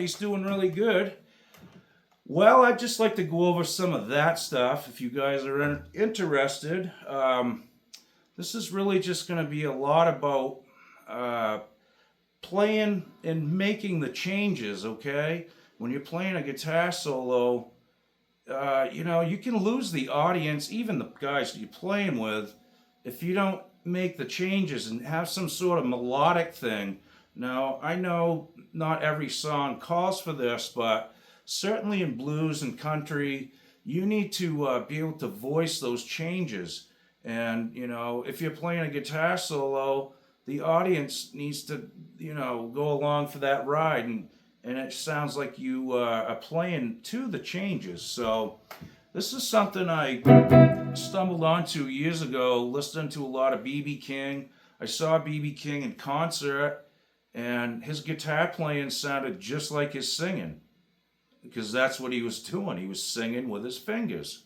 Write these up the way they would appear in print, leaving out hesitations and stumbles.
he's doing really good. Well, I'd just like to go over some of that stuff if you guys are interested. This is really just going to be a lot about playing and making the changes, okay? When you're playing a guitar solo, you can lose the audience, even the guys you're playing with, if you don't make the changes and have some sort of melodic thing. Now, I know not every song calls for this, but certainly in blues and country, you need to be able to voice those changes. And, if you're playing a guitar solo, the audience needs to, go along for that ride. And it sounds like you are playing to the changes. So this is something I stumbled onto years ago, listening to a lot of B.B. King. I saw B.B. King in concert, and his guitar playing sounded just like his singing, because that's what he was doing. He was singing with his fingers.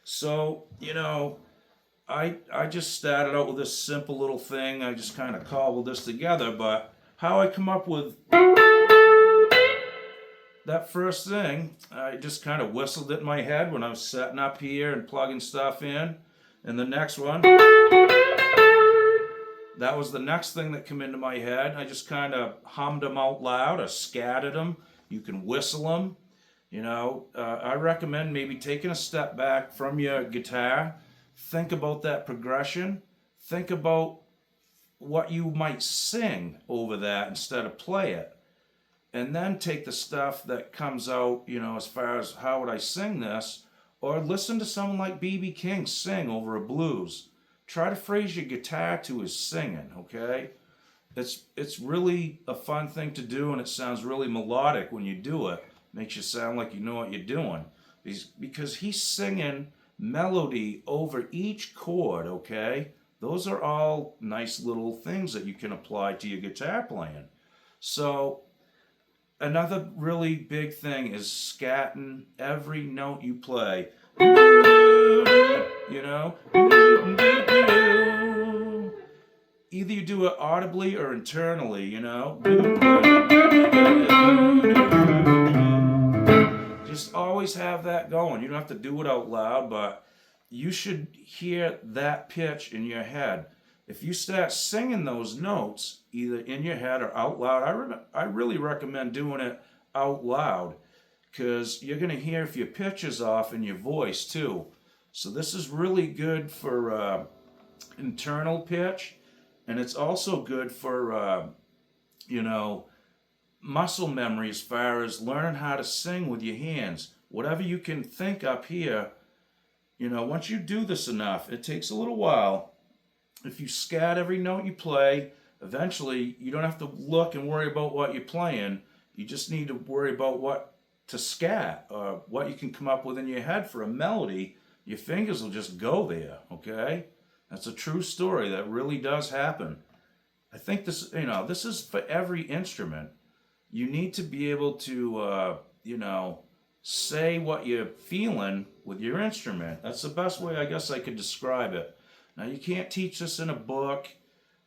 So, I just started out with this simple little thing. I just kind of cobbled this together, but how I come up with that first thing, I just kind of whistled it in my head when I was setting up here and plugging stuff in. And the next one, that was the next thing that came into my head. I just kind of hummed them out loud or scattered them. You can whistle them. I recommend maybe taking a step back from your guitar. Think about that progression. Think about what you might sing over that instead of play it. And then take the stuff that comes out, as far as how would I sing this, or listen to someone like B.B. King sing over a blues. Try to phrase your guitar to his singing, okay? It's really a fun thing to do, and it sounds really melodic when you do it. Makes you sound like you know what you're doing. Because he's singing melody over each chord, okay? Those are all nice little things that you can apply to your guitar playing. So another really big thing is scatting every note you play. Either you do it audibly or internally, Just always have that going. You don't have to do it out loud, but you should hear that pitch in your head. If you start singing those notes, either in your head or out loud, I really recommend doing it out loud, because you're going to hear if your pitch is off in your voice too. So this is really good for internal pitch, and it's also good for, muscle memory as far as learning how to sing with your hands. Whatever you can think up here, once you do this enough, it takes a little while. If you scat every note you play, eventually you don't have to look and worry about what you're playing. You just need to worry about what to scat, or what you can come up with in your head for a melody. Your fingers will just go there, okay? That's a true story. That really does happen. I think this is for every instrument. You need to be able to, say what you're feeling with your instrument. That's the best way I guess I could describe it. Now, you can't teach this in a book.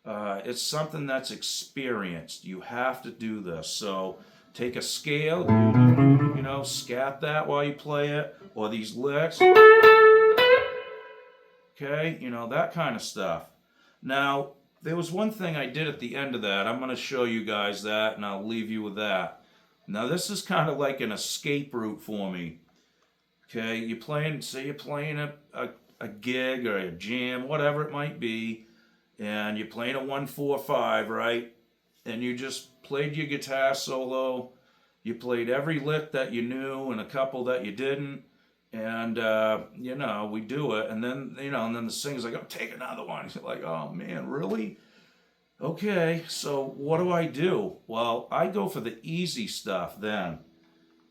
It's something that's experienced. You have to do this. So take a scale, scat that while you play it, or these licks. Okay, that kind of stuff. Now, there was one thing I did at the end of that. I'm going to show you guys that, and I'll leave you with that. Now, this is kind of like an escape route for me. Okay, you're playing a gig or a jam, whatever it might be, and you're playing a 1-4-5, right? And you just played your guitar solo. You played every lick that you knew and a couple that you didn't. And, we do it. And then, and then the singer's like, oh, take another one. You're like, oh, man, really? Okay, so what do? Well, I go for the easy stuff then.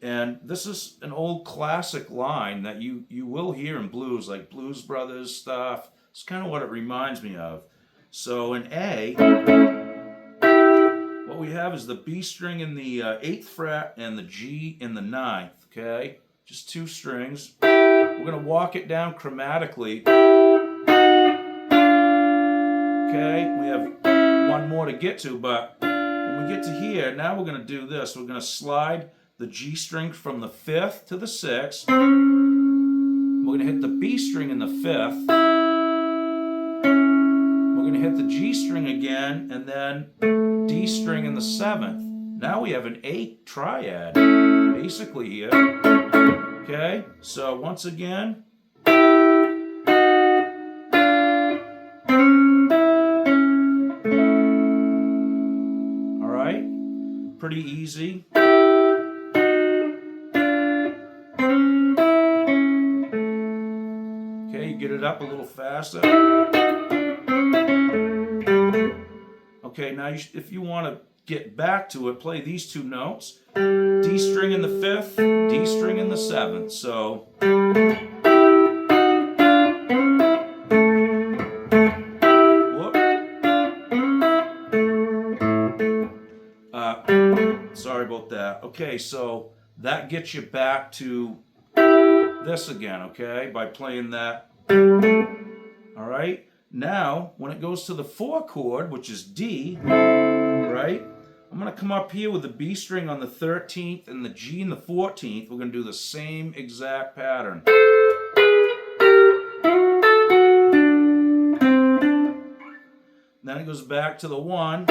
And this is an old classic line that you will hear in blues, like Blues Brothers stuff. It's kind of what it reminds me of. So in A, what we have is the B string in the 8th fret and the G in the 9th, okay? Just 2 strings. We're going to walk it down chromatically. Okay, we have one more to get to, but when we get to here, now we're going to do this. We're going to slide the G string from the 5th to the 6th. We're going to hit the B string in the 5th. We're going to hit the G string again, and then D string in the 7th. Now we have an A triad, basically here. Okay, so once again. All right, pretty easy. Okay, you get it up a little faster. Okay, now if you want to get back to it, play these two notes. D string in the 5th, D string in the 7th. So sorry about that. Okay, so that gets you back to this again, okay, by playing that. All right, now when it goes to the 4 chord, which is D, right, I'm going to come up here with the B string on the 13th and the G in the 14th. We're going to do the same exact pattern. Then it goes back to the 1.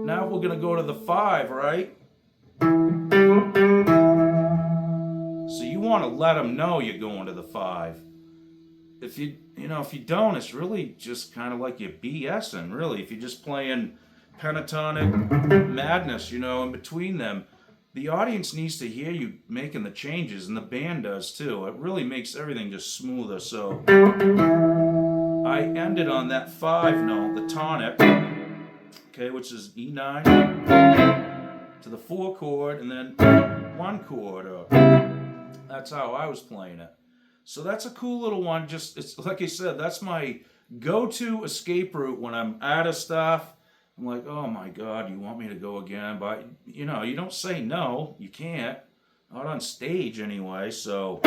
Now we're going to go to the 5, right? So you want to let them know you're going to the 5. If you don't, it's really just kind of like you're BSing, really. If you're just playing pentatonic madness, in between them, the audience needs to hear you making the changes, and the band does too. It really makes everything just smoother. So I ended on that 5 note, the tonic, okay, which is E9 to the 4 chord, and then 1 chord. That's how I was playing it. So that's a cool little one. Just, it's like I said, that's my go-to escape route when I'm out of stuff. I'm like, oh my God, you want me to go again? But you don't say no. You can't. Not on stage anyway. So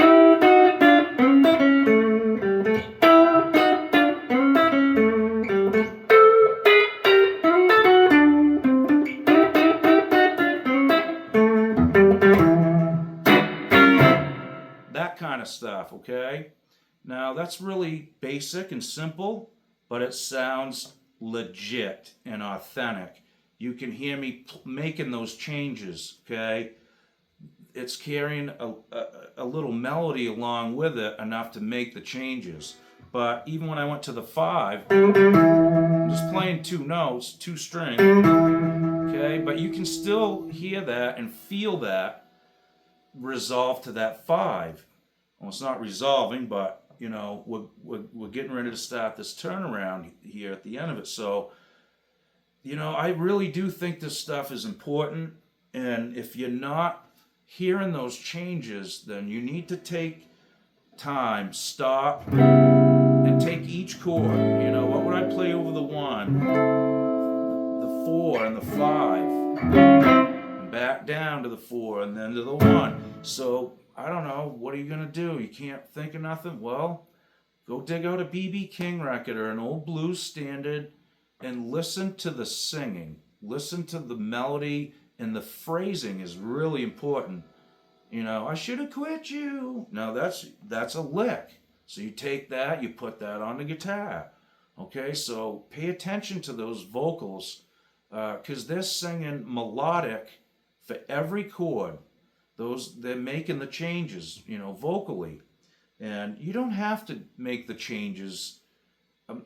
that kind of stuff, okay? Now, that's really basic and simple, but it sounds legit and authentic. You can hear me making those changes, okay? It's carrying a little melody along with it enough to make the changes. But even when I went to the 5, I'm just playing 2 notes, 2 string, okay? But you can still hear that and feel that resolve to that 5. Well, it's not resolving, but we're getting ready to start this turnaround here at the end of it. So, I really do think this stuff is important. And if you're not hearing those changes, then you need to take time, stop, and take each chord. What would I play over the 1, the 4, and the 5, and back down to the 4, and then to the 1. So I don't know, what are you going to do? You can't think of nothing? Well, go dig out a B.B. King record or an old blues standard and listen to the singing. Listen to the melody, and the phrasing is really important. I should have quit you. No, that's a lick. So you take that, you put that on the guitar. Okay, so pay attention to those vocals because they're singing melodic for every chord. They're making the changes, vocally. And you don't have to make the changes.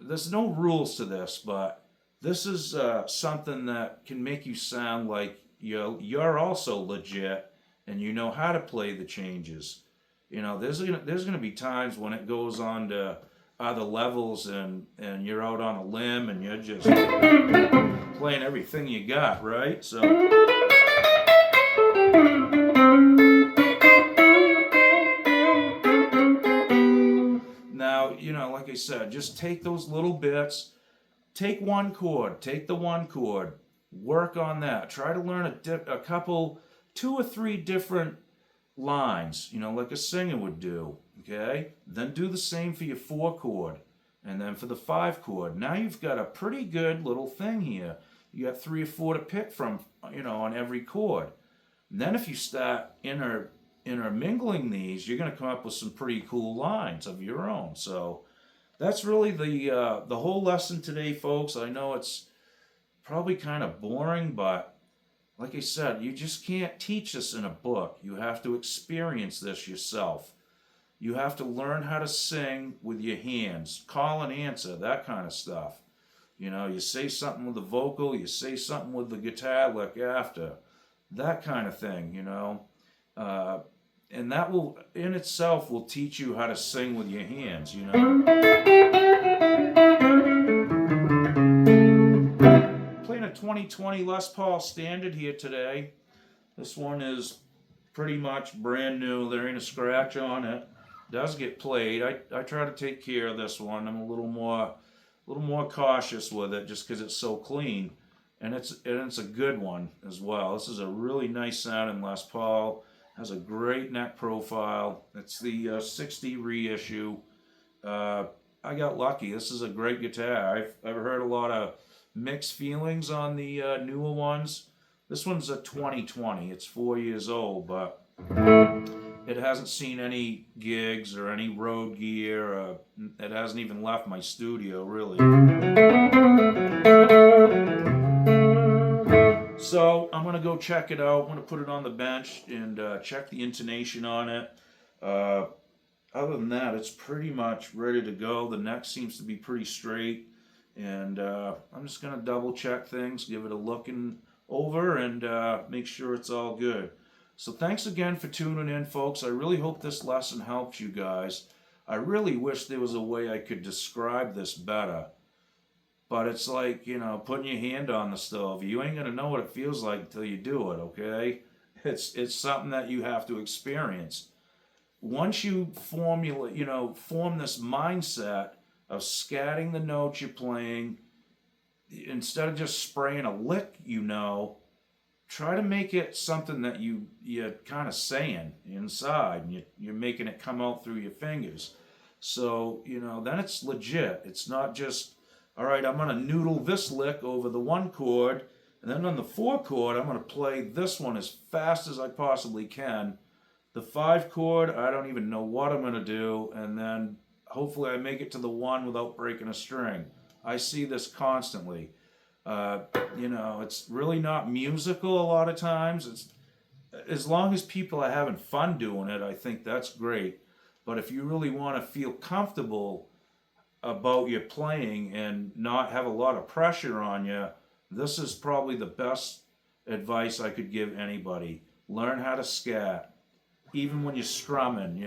There's no rules to this, but this is something that can make you sound like you're also legit and you know how to play the changes. There's gonna be times when it goes on to other levels and you're out on a limb and you're just playing everything you got, right? So. Now, like I said, just take those little bits, take 1 chord, take the 1 chord, work on that. Try to learn a couple, 2 or 3 different lines, like a singer would do, okay? Then do the same for your 4 chord, and then for the 5 chord. Now you've got a pretty good little thing here. you got 3 or 4 to pick from, on every chord. And then if you start intermingling these, you're going to come up with some pretty cool lines of your own. So that's really the whole lesson today, folks. I know it's probably kind of boring, but like I said, you just can't teach this in a book. You have to experience this yourself. You have to learn how to sing with your hands, call and answer, that kind of stuff. You say something with the vocal, you say something with the guitar lick after, that kind of thing, and that will, in itself, will teach you how to sing with your hands, Playing a 2020 Les Paul Standard here today. This one is pretty much brand new. There ain't a scratch on it. Does get played. I try to take care of this one. I'm a little more cautious with it just because it's so clean, and it's a good one as well. This is a really nice sounding Les Paul. Has a great neck profile. It's the 60 reissue. I got lucky. This is a great guitar. I've heard a lot of mixed feelings on the newer ones. This one's a 2020. It's 4 years old, but it hasn't seen any gigs or any road gear. It hasn't even left my studio, really. So I'm going to go check it out. I'm going to put it on the bench and check the intonation on it. Other than that, it's pretty much ready to go. The neck seems to be pretty straight. And I'm just going to double check things, give it a looking over, and make sure it's all good. So thanks again for tuning in, folks. I really hope this lesson helps you guys. I really wish there was a way I could describe this better. But it's like, putting your hand on the stove. You ain't going to know what it feels like until you do it, okay? It's something that you have to experience. Once you form this mindset of scatting the notes you're playing, instead of just spraying a lick, try to make it something that you're kind of saying inside, and you're making it come out through your fingers. So, then it's legit. It's not just, all right, I'm going to noodle this lick over the 1 chord, and then on the 4 chord, I'm going to play this one as fast as I possibly can. The 5 chord, I don't even know what I'm going to do, and then hopefully I make it to the 1 without breaking a string. I see this constantly. It's really not musical a lot of times. It's, as long as people are having fun doing it, I think that's great. But if you really want to feel comfortable about your playing and not have a lot of pressure on you, this is probably the best advice I could give anybody. Learn how to scat, even when you're strumming,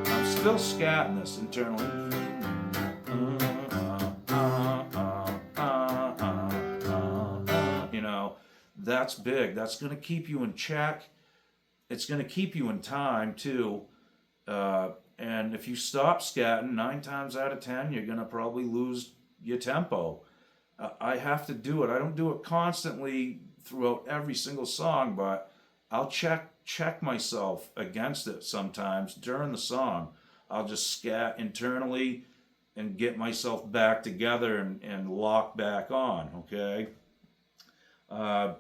I'm still scatting this internally. That's big. That's going to keep you in check. It's going to keep you in time, too. And if you stop scatting, 9 times out of 10, you're going to probably lose your tempo. I have to do it. I don't do it constantly throughout every single song, but I'll check myself against it sometimes during the song. I'll just scat internally and get myself back together and lock back on, okay? I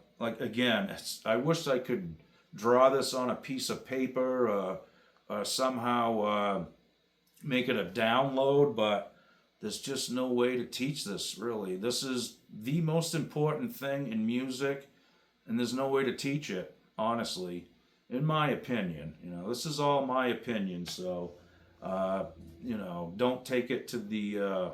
wish I could draw this on a piece of paper or somehow make it a download, but there's just no way to teach this, really. This is the most important thing in music, and there's no way to teach it, honestly, in my opinion. This is all my opinion, so, don't take it to the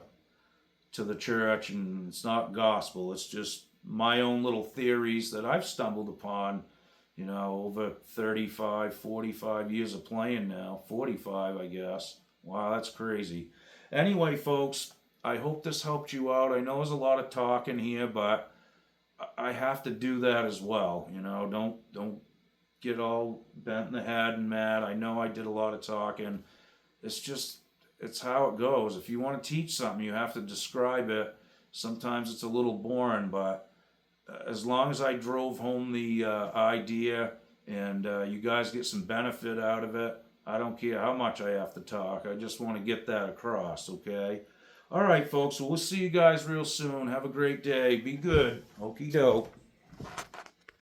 church, and it's not gospel. It's just my own little theories that I've stumbled upon, over 35, 45 years of playing now. 45, I guess. Wow, that's crazy. Anyway, folks, I hope this helped you out. I know there's a lot of talking here, but I have to do that as well. Don't get all bent in the head and mad. I know I did a lot of talking. It's how it goes. If you want to teach something, you have to describe it. Sometimes it's a little boring, but as long as I drove home the idea and you guys get some benefit out of it, I don't care how much I have to talk. I just want to get that across, okay? All right, folks. Well, we'll see you guys real soon. Have a great day. Be good. Okie doke.